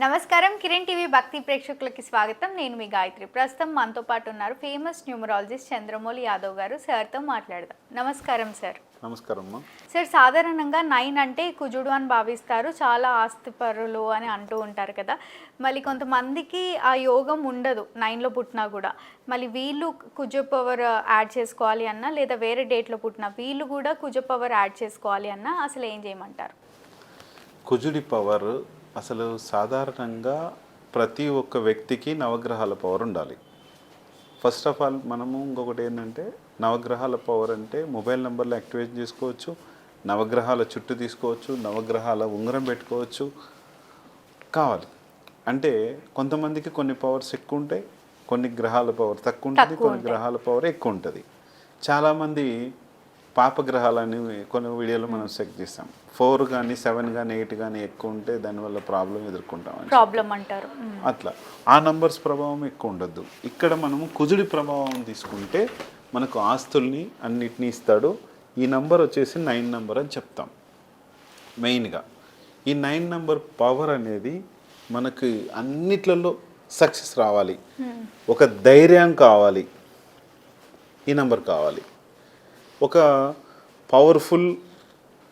నమస్కారం కిరణ్ టీవీ భక్తి ప్రేక్షకులకి స్వాగతం. నేను మీ గాయత్రి. ప్రస్తుతం మనతో పాటు ఉన్నారు ఫేమస్ న్యూమరాలజిస్ట్ చంద్రమౌళి యాదవ్ గారు. సార్తో మాట్లాడదాం. నమస్కారం సార్. నమస్కారం అమ్మా. సార్, సాధారణంగా 9 అంటే కుజుడు అని భావిస్తారు, చాలా ఆస్తిపరులు అని అంటూ ఉంటారు కదా. మళ్ళీ కొంతమందికి ఆ యోగం ఉండదు 9లో పుట్టినా కూడా. మళ్ళీ వీళ్ళు కుజ పవర్ యాడ్ చేసుకోవాలి అన్నా, లేదా వేరే డేట్లో పుట్టినా వీళ్ళు కూడా కుజ పవర్ యాడ్ చేసుకోవాలి అన్నా అసలు ఏం చేయమంటారు? కుజుడి పవర్ అసలు సాధారణంగా ప్రతి ఒక్క వ్యక్తికి నవగ్రహాల పవర్ ఉండాలి. ఫస్ట్ ఆఫ్ ఆల్ మనము ఇంకొకటి ఏంటంటే, నవగ్రహాల పవర్ అంటే మొబైల్ నెంబర్లు యాక్టివేట్ చేసుకోవచ్చు, నవగ్రహాల చుట్టూ తీసుకోవచ్చు, నవగ్రహాల ఉంగరం పెట్టుకోవచ్చు. కావాలి అంటే కొంతమందికి కొన్ని పవర్స్ ఎక్కువ ఉంటాయి, కొన్ని గ్రహాల పవర్ తక్కువ ఉంటుంది, కొన్ని గ్రహాల పవర్ ఎక్కువ ఉంటుంది. చాలామంది పాపగ్రహాలని కొన్ని వీడియోలో మనం చెక్ చేస్తాం. 4 కానీ 7 కానీ 8 కానీ ఎక్కువ ఉంటే దానివల్ల ప్రాబ్లం ఎదుర్కొంటాం అంటారు. అట్లా ఆ నంబర్స్ ప్రభావం ఎక్కువ ఉండద్దు. ఇక్కడ మనము కుజుడి ప్రభావం తీసుకుంటే మనకు ఆస్తుల్ని అన్నిటినీ ఇస్తాడు. ఈ నంబర్ వచ్చేసి 9 నంబర్ అని చెప్తాం. మెయిన్గా ఈ 9 నంబర్ పవర్ అనేది మనకి అన్నిట్లలో సక్సెస్ రావాలి, ఒక ధైర్యం కావాలి, ఈ నంబర్ కావాలి, ఒక పవర్ఫుల్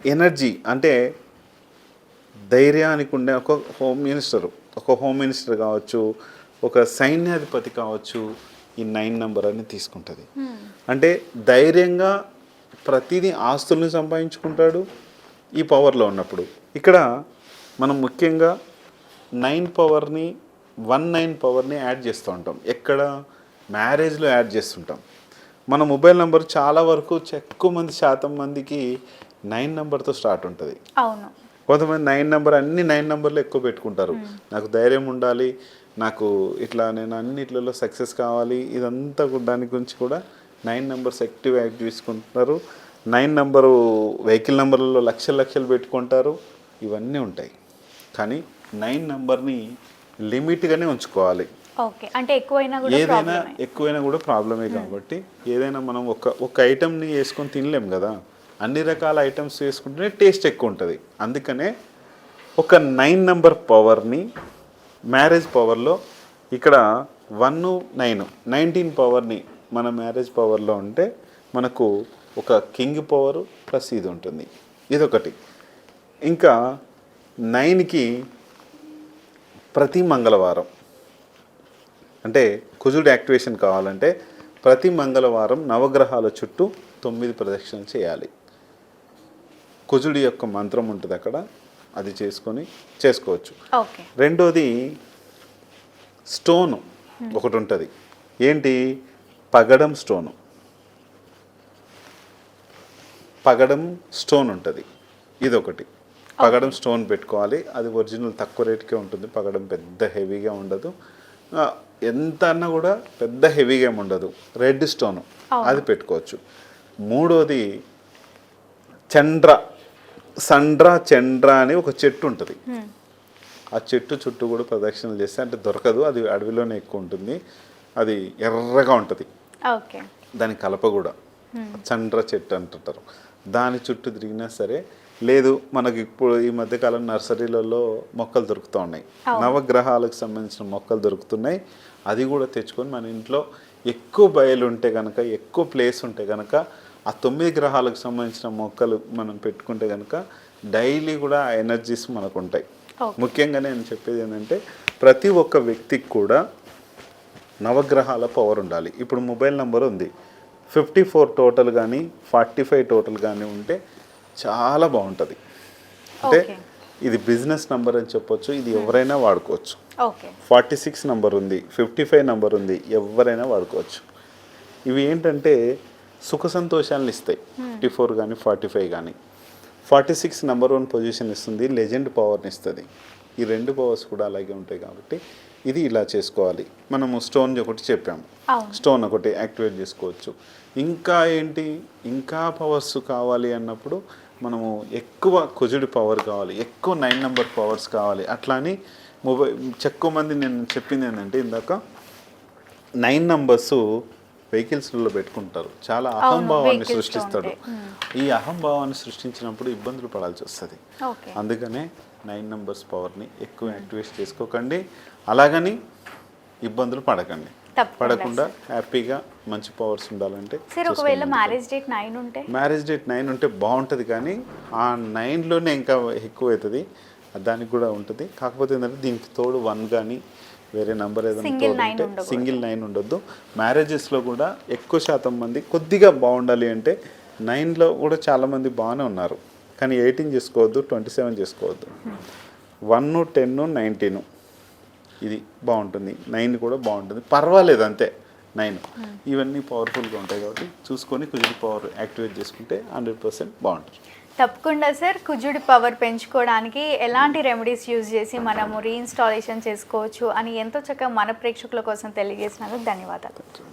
ఎనర్జీ అంటే ధైర్యానికి ఉండే ఒక హోమ్ మినిస్టర్ కావచ్చు, ఒక సైన్యాధిపతి కావచ్చు, ఈ 9 నంబర్ అని తీసుకుంటుంది. అంటే ధైర్యంగా ప్రతిదీ ఆస్తుల్ని సంపాదించుకుంటాడు ఈ పవర్లో ఉన్నప్పుడు. ఇక్కడ మనం ముఖ్యంగా 9 పవర్ని 19 పవర్ని యాడ్ చేస్తూ ఉంటాం. ఎక్కడ మ్యారేజ్లో యాడ్ చేస్తుంటాం. మన మొబైల్ నెంబర్ చాలా వరకు ఎక్కువ మంది శాతం మందికి 9 నెంబర్తో స్టార్ట్ ఉంటుంది. అవును, కొంతమంది 9 నెంబర్ అన్ని 9 నెంబర్లు ఎక్కువ పెట్టుకుంటారు. నాకు ధైర్యం ఉండాలి, నాకు ఇట్లా నేను అన్నిట్లలో సక్సెస్ కావాలి, ఇదంతా దాని గురించి కూడా 9 నెంబర్స్ యాక్టివ్ తీసుకుంటున్నారు. 9 నెంబరు వెహికల్ నెంబర్లలో లక్షలు పెట్టుకుంటారు. ఇవన్నీ ఉంటాయి. కానీ 9 నెంబర్ని లిమిట్గానే ఉంచుకోవాలి. అంటే ఏదైనా ఎక్కువైనా కూడా ప్రాబ్లమే. కాబట్టి ఏదైనా మనం ఒక ఐటమ్ని వేసుకొని తినలేం కదా, అన్ని రకాల ఐటమ్స్ వేసుకుంటేనే టేస్ట్ ఎక్కువ ఉంటుంది. అందుకనే ఒక 9 నంబర్ పవర్ని మ్యారేజ్ పవర్లో ఇక్కడ 1, 9, 19 పవర్ని మన మ్యారేజ్ పవర్లో ఉంటే మనకు ఒక కింగ్ పవర్ ప్లస్ ఇది ఉంటుంది. ఇదొకటి. ఇంకా 9కి ప్రతి మంగళవారం అంటే కుజుడు యాక్టివేషన్ కావాలంటే ప్రతి మంగళవారం నవగ్రహాల చుట్టూ 9 ప్రదక్షిణలు చేయాలి. కుజుడి యొక్క మంత్రం ఉంటుంది అక్కడ, అది చేసుకోవచ్చు. రెండోది స్టోను ఒకటి ఉంటుంది. ఏంటి? పగడం స్టోన్ ఉంటుంది. ఇదొకటి. పగడం స్టోన్ పెట్టుకోవాలి. అది ఒరిజినల్ తక్కువ రేటుకే ఉంటుంది. పగడం పెద్ద హెవీగా ఉండదు, ఎంత అన్నా కూడా పెద్ద హెవీగా ఉండదు. రెడ్ స్టోన్ అది పెట్టుకోవచ్చు. మూడోది చండ్ర అని ఒక చెట్టు ఉంటుంది. ఆ చెట్టు చుట్టూ కూడా ప్రదక్షిణలు చేస్తే, అంటే దొరకదు, అది అడవిలోనే ఎక్కువ ఉంటుంది, అది ఎర్రగా ఉంటుంది, దాని కలప కూడా చండ్ర చెట్టు అంటుంటారు. దాని చుట్టూ తిరిగినా సరే, లేదు మనకి ఇప్పుడు ఈ మధ్యకాలం నర్సరీలలో మొక్కలు దొరుకుతూ ఉన్నాయి, నవగ్రహాలకు సంబంధించిన మొక్కలు దొరుకుతున్నాయి. అది కూడా తెచ్చుకొని మన ఇంట్లో ఎక్కువ బయలు ఉంటే కనుక, ఎక్కువ ప్లేస్ ఉంటే కనుక, ఆ 9 గ్రహాలకు సంబంధించిన మొక్కలు మనం పెట్టుకుంటే కనుక డైలీ కూడా ఆ ఎనర్జీస్ మనకు ఉంటాయి. ముఖ్యంగా నేను చెప్పేది ఏంటంటే, ప్రతి ఒక్క వ్యక్తికి కూడా నవగ్రహాల పవర్ ఉండాలి. ఇప్పుడు మొబైల్ నెంబర్ ఉంది, 54 టోటల్ కానీ 45 టోటల్ కానీ ఉంటే చాలా బాగుంటుంది. అంటే ఇది బిజినెస్ నెంబర్ అని చెప్పొచ్చు, ఇది ఎవరైనా వాడుకోవచ్చు. 46 నెంబర్ ఉంది, 55 నెంబర్ ఉంది, ఎవరైనా వాడుకోవచ్చు. ఇవి ఏంటంటే సుఖ సంతోషాలను ఇస్తాయి. 54 కానీ 45 కానీ. 46 నెంబర్ 1 పొజిషన్ ఇస్తుంది, లెజెండ్ పవర్ని ఇస్తుంది. ఈ 2 పవర్స్ కూడా అలాగే ఉంటాయి. కాబట్టి ఇది ఇలా చేసుకోవాలి. మనము స్టోన్ ఒకటి చెప్పాము, స్టోన్ ఒకటి యాక్టివేట్ చేసుకోవచ్చు. ఇంకా ఏంటి, ఇంకా పవర్స్ కావాలి అన్నప్పుడు మనము ఎక్కువ కుజుడి పవర్ కావాలి, ఎక్కువ 9 నంబర్ పవర్స్ కావాలి. అట్లా అని ఎక్కువ మంది నేను చెప్పింది ఏంటంటే, ఇందాక 9 నంబర్స్ వెహికల్స్లో పెట్టుకుంటారు, చాలా అహంభావాన్ని సృష్టిస్తాడు. ఈ అహంభావాన్ని సృష్టించినప్పుడు ఇబ్బందులు పడాల్సి వస్తుంది. అందుకనే 9 నెంబర్స్ పవర్ని ఎక్కువ యాక్టివేట్ చేసుకోకండి, అలాగని ఇబ్బందులు పడకండి. తప్పకుండా పడకుండా హ్యాపీగా మంచి పవర్స్ ఉండాలంటే సార్ ఒకవేళ మ్యారేజ్ డేట్ 9 ఉంటే మ్యారేజ్ డేట్ 9 ఉంటే బాగుంటుంది, కానీ ఆ 9లోనే ఇంకా ఎక్కువ అవుతుంది. దానికి కూడా ఉంటుంది. కాకపోతే ఏంటంటే దీనికి తోడు 1 కానీ వేరే నెంబర్ ఏదైనా సింగిల్ తోడు 9 ఉంటే ఉండకూడదు. సింగిల్ 9 ఉండొద్దు. మ్యారేజెస్లో కూడా ఎక్కువ శాతం మంది కొద్దిగా బాగుండాలి అంటే 9లో కూడా చాలామంది బాగానే ఉన్నారు, కానీ 18 చేసుకోవద్దు, 27 చేసుకోవద్దు. 1, 10, 19 ఇది బాగుంటుంది. 9 కూడా బాగుంటుంది, పర్వాలేదు అంతే. 9 ఇవన్నీ పవర్ఫుల్గా ఉంటాయి కాబట్టి చూసుకొని కుజుడి పవర్ యాక్టివేట్ చేసుకుంటే 100% బాగుంటుంది. తప్పకుండా సార్. కుజుడి పవర్ పెంచుకోవడానికి ఎలాంటి రెమెడీస్ యూజ్ చేసి మనము రీఇన్స్టాలేషన్ చేసుకోవచ్చు అని ఎంతో చక్కగా మన ప్రేక్షకుల కోసం తెలియజేసినందుకు ధన్యవాదాలు.